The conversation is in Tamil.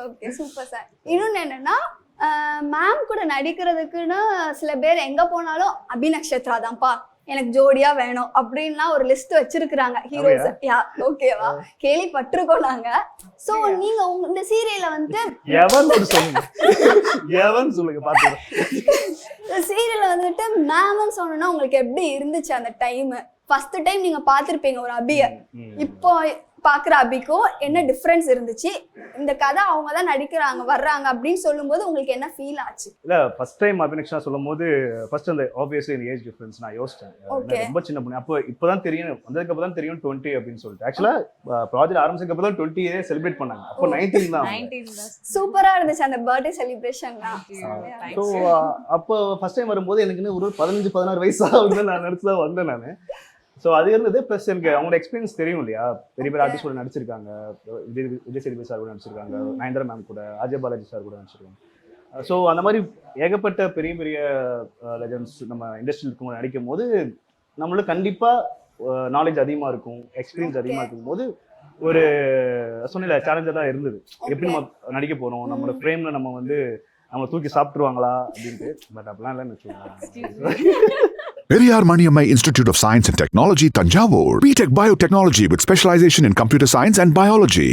Okay super sir. இன்னொன்னு என்னன்னா மேம் கூட நடிக்கிறதுக்குன்னு சில பேர் எங்க போனாலும் அபிநக்ஷத்ரா தான்ப்பா எனக்கு ஜோடியா வேணும் அப்படின்லாம் ஒரு லிஸ்ட் வச்சிருக்கிறாங்க ஹீரோஸ். யா ஓகேவா, கேள்விப்பட்டிருக்கோம் நாங்க. சோ நீங்க இந்த சீரியல்ல வந்து சொல்லுங்க பாத்துறோம். இந்த சீரியல்ல வந்துட்டு மேம்னு சொன்னா உங்களுக்கு எப்படி இருந்துச்சு அந்த டைம்? ஃபர்ஸ்ட் டைம் நீங்க பாத்திருப்பீங்க ஒரு அபிய, இப்போ பாக்குற அபிக்கும் என்ன டிஃபரன்ஸ் இருந்துச்சு? இந்த கதை அவங்க தான் நடிக்கிறாங்க வர்றாங்க அப்படின்னு சொல்லும்போது உங்களுக்கு என்ன ஃபீல் ஆச்சு? இல்ல ஃபர்ஸ்ட் டைம் அபிநக்ஷா சொல்லும்போது ஃபர்ஸ்ட் அந்த ஆப்வியஸ்லி இந்த ஏஜ் டிஃபரன்ஸ் நான் யோசிச்சேன். ரொம்ப சின்ன பொண்ணு அப்போ, இப்பதான் தெரியும், வந்ததுக்கு அப்புறம் தான் தெரியும் 20 அப்படின்னு சொல்லிட்டு. ஆக்சுவலா ப்ராஜெக்ட் ஆரம்பிச்சதுக்கு அப்புறம் தான் 20 செலிப்ரேட் பண்ணாங்க. அப்போ 19 தான். சூப்பரா இருந்துச்சு அந்த பர்த்டே செலிப்ரேஷன்லாம். ஸோ அப்போ ஃபர்ஸ்ட் டைம் வரும்போது எனக்கு இன்னும் ஒரு 15-16 வயசா வந்து நான் நினைச்சுதான் வந்தேன் நான். ஸோ அது இருந்தது. ப்ளஸ் எனக்கு அவங்களோட எக்ஸ்பீரியன்ஸ் தெரியும் இல்லையா, பெரிய பெரிய ஆர்டிஸ்ட் கூட நடிச்சிருக்காங்க, விஜய் சேதுபதி சார் கூட நடிச்சிருக்காங்க, நயன்தாரா மேம் கூட, அஜய் பாலாஜி சார் கூட நடிச்சிருக்காங்க. ஸோ அந்த மாதிரி ஏகப்பட்ட பெரிய பெரிய லெஜண்ட்ஸ் நம்ம இண்டஸ்ட்ரியில் இருக்கவங்க நடிக்கும் போது நம்மளுக்கு கண்டிப்பாக நாலேஜ் அதிகமாக இருக்கும், எக்ஸ்பீரியன்ஸ் அதிகமாக இருக்கும் போது ஒரு சொன்ன சேலஞ்சாக தான் இருந்தது. எப்படி நம்ம நடிக்க போகிறோம், நம்மளோட ஃப்ரேமில் நம்ம வந்து நம்ம தூக்கி சாப்பிட்டுருவாங்களா அப்படின்ட்டு. பட் அப்படிலாம் இல்லைன்னு வச்சுக்கோங்க. Periyar Maniammai Institute of Science and Technology, Tanjavur. B.Tech Biotechnology with specialization in computer science and biology.